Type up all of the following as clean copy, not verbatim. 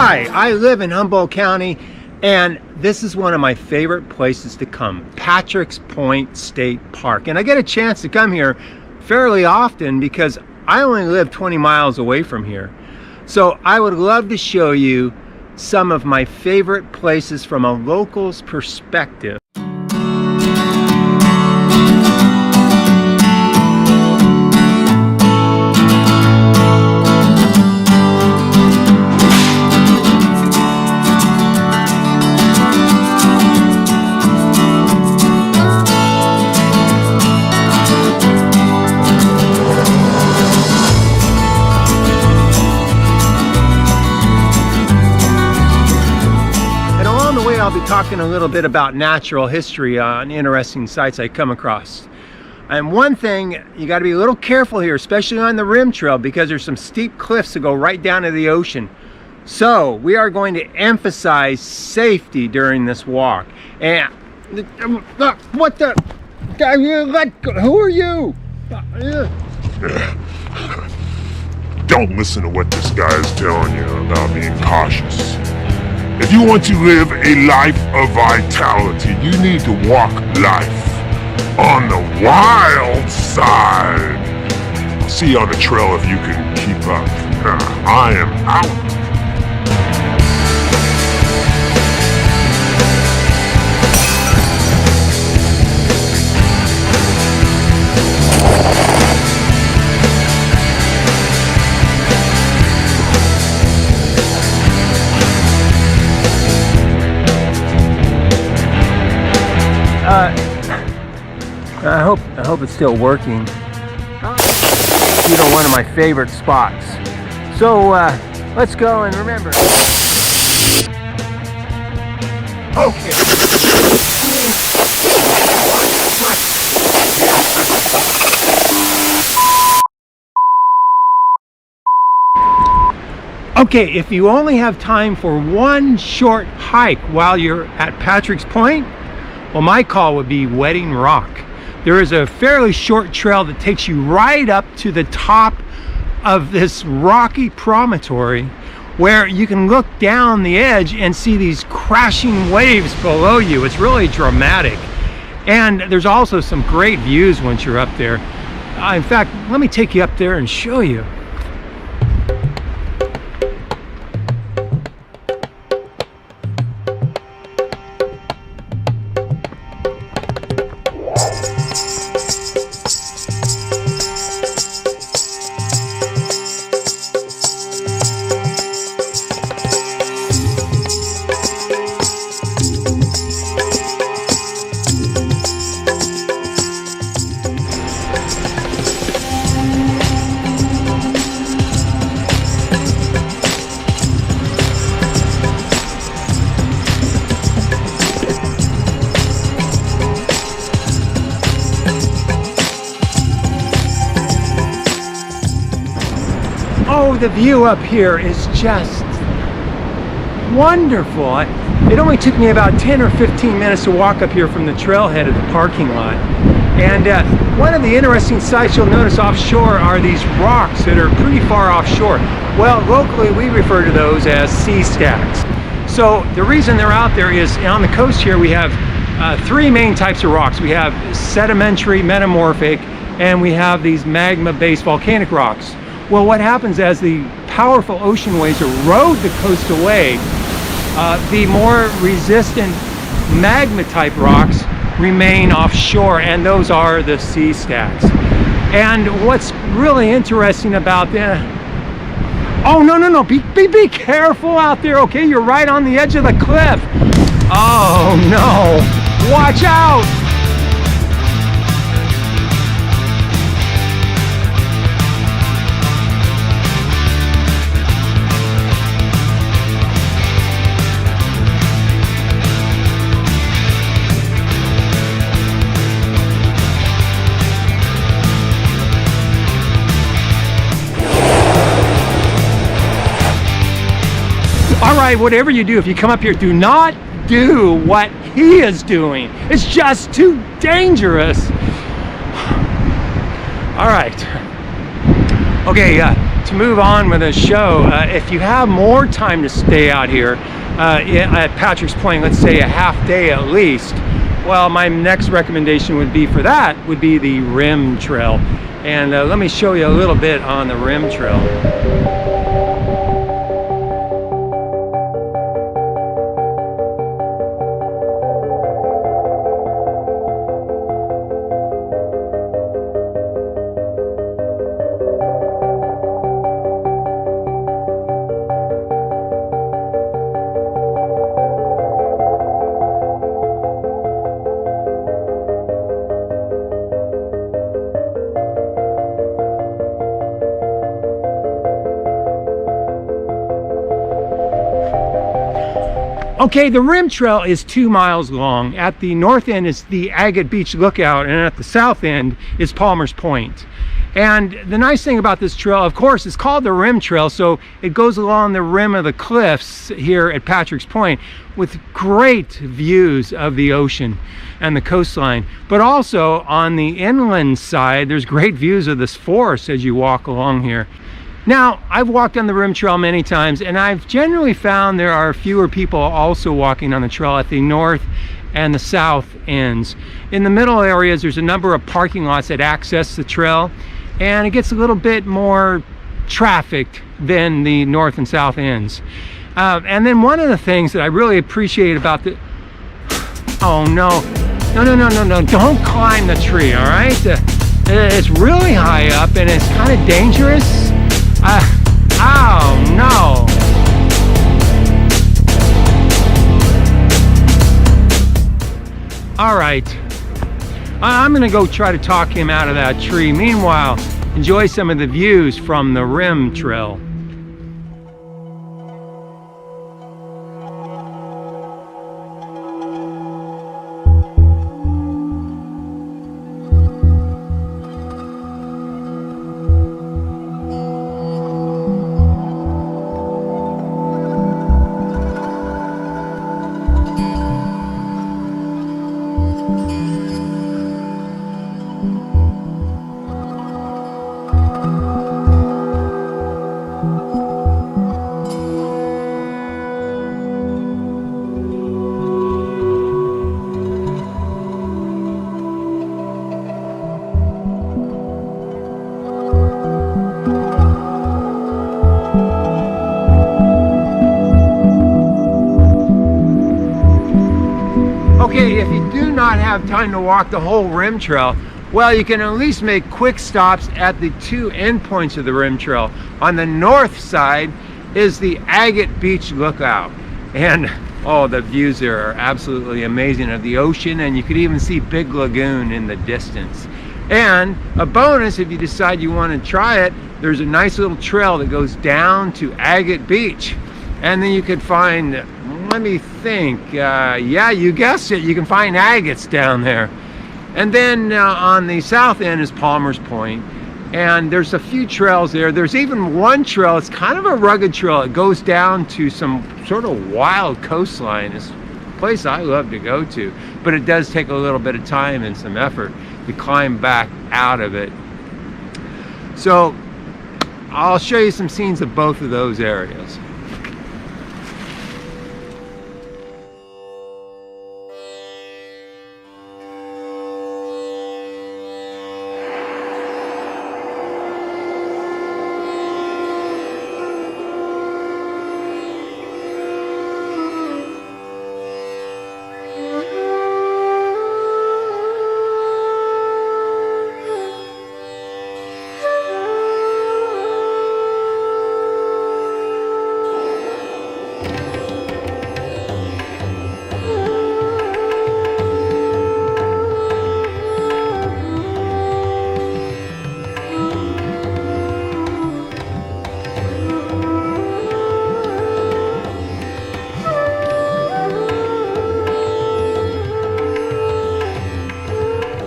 Hi, I live in Humboldt County, and this is one of my favorite places to come, Patrick's Point State Park. And I get a chance to come here fairly often because I only live 20 miles away from here. So I would love to show you some of my favorite places from a local's perspective. I'll be talking a little bit about natural history on interesting sites I come across. And one thing, you got to be a little careful here, especially on the rim trail, because there's some steep cliffs that go right down to the ocean. So we are going to emphasize safety during this walk. And what the? Who are you? Don't listen to what this guy is telling you about being cautious. If you want to live a life of vitality, you need to walk life on the wild side. I'll see you on the trail if you can keep up. I am out. I hope it's still working. You know, one of my favorite spots. So let's go, and remember. Okay. Okay, if you only have time for one short hike while you're at Patrick's Point, well, my call would be Wedding Rock. There is a fairly short trail that takes you right up to the top of this rocky promontory where you can look down the edge and see these crashing waves below you. It's really dramatic. And there's also some great views once you're up there. In fact, let me take you up there and show you. Oh, the view up here is just wonderful. It only took me about 10 or 15 minutes to walk up here from the trailhead of the parking lot. And one of the interesting sights you'll notice offshore are these rocks that are pretty far offshore. Well, locally we refer to those as sea stacks. So the reason they're out there is on the coast here we have three main types of rocks. We have sedimentary, metamorphic, and we have these magma-based volcanic rocks. Well, what happens as the powerful ocean waves erode the coast away, the more resistant magma-type rocks remain offshore, and those are the sea stacks. And what's really interesting about that, oh, no, be careful out there, okay? You're right on the edge of the cliff. Oh, no, watch out. All right, whatever you do, if you come up here, do not do what he is doing. It's just too dangerous. All right. Okay, to move on with the show, if you have more time to stay out here at Patrick's Point, let's say a half day at least, well, my next recommendation would be the Rim Trail. And let me show you a little bit on the Rim Trail. Okay, the Rim Trail is 2 miles long. At the north end is the Agate Beach Lookout, and at the south end is Palmer's Point. And the nice thing about this trail, of course, it's called the Rim Trail, so it goes along the rim of the cliffs here at Patrick's Point with great views of the ocean and the coastline. But also on the inland side, there's great views of this forest as you walk along here. Now, I've walked on the Rim Trail many times, and I've generally found there are fewer people also walking on the trail at the north and the south ends. In the middle areas, there's a number of parking lots that access the trail, and it gets a little bit more trafficked than the north and south ends. And then one of the things that I really appreciate about the... Oh, no, don't climb the tree, all right? It's really high up, and it's kind of dangerous. Oh no! All right, I'm gonna go try to talk him out of that tree. Meanwhile, enjoy some of the views from the Rim Trail. Okay, if you do not have time to walk the whole Rim Trail, well, you can at least make quick stops at the two endpoints of the Rim Trail. On the north side is the Agate Beach Lookout, and oh, the views there are absolutely amazing of the ocean, and you could even see Big Lagoon in the distance. And a bonus, if you decide you want to try it, there's a nice little trail that goes down to Agate Beach, and then you could find, let me think, yeah, you guessed it, you can find agates down there. And then on the south end is Palmer's Point, and there's a few trails there. There's even one trail, it's kind of a rugged trail. It goes down to some sort of wild coastline. It's a place I love to go to, but it does take a little bit of time and some effort to climb back out of it. So I'll show you some scenes of both of those areas.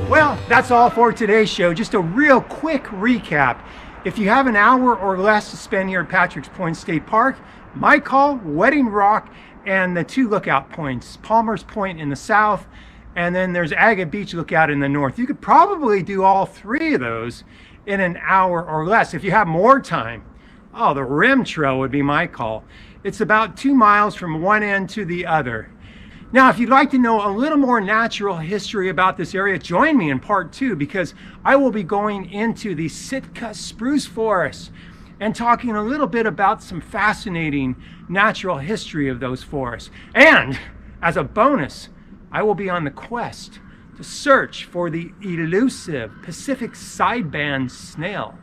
Well, that's all for today's show. Just a real quick recap. If you have an hour or less to spend here at Patrick's Point State Park, my call, Wedding Rock, and the two lookout points, Palmer's Point in the south, and then there's Agate Beach Lookout in the north. You could probably do all three of those in an hour or less. If you have more time, Oh, the rim trail would be my call. It's about 2 miles from one end to the other. Now, if you'd like to know a little more natural history about this area, join me in part 2, because I will be going into the Sitka spruce forest and talking a little bit about some fascinating natural history of those forests. And as a bonus, I will be on the quest to search for the elusive Pacific sideband snail,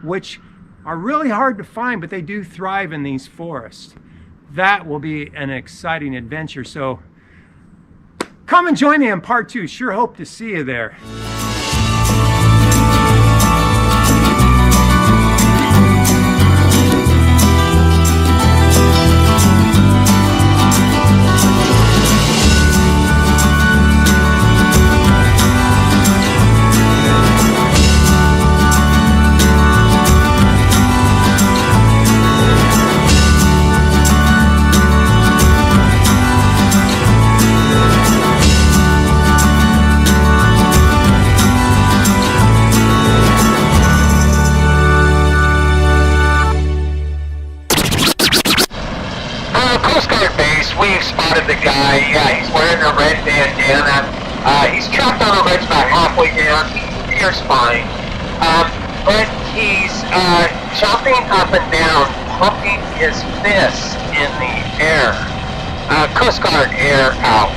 which are really hard to find, but they do thrive in these forests. That will be an exciting adventure. So come and join me in part 2. Sure hope to see you there. The guy, yeah, he's wearing a red bandana. He's trapped on a ridge about halfway down. He hears fine, but he's jumping up and down, pumping his fist in the air. Coast Guard air out.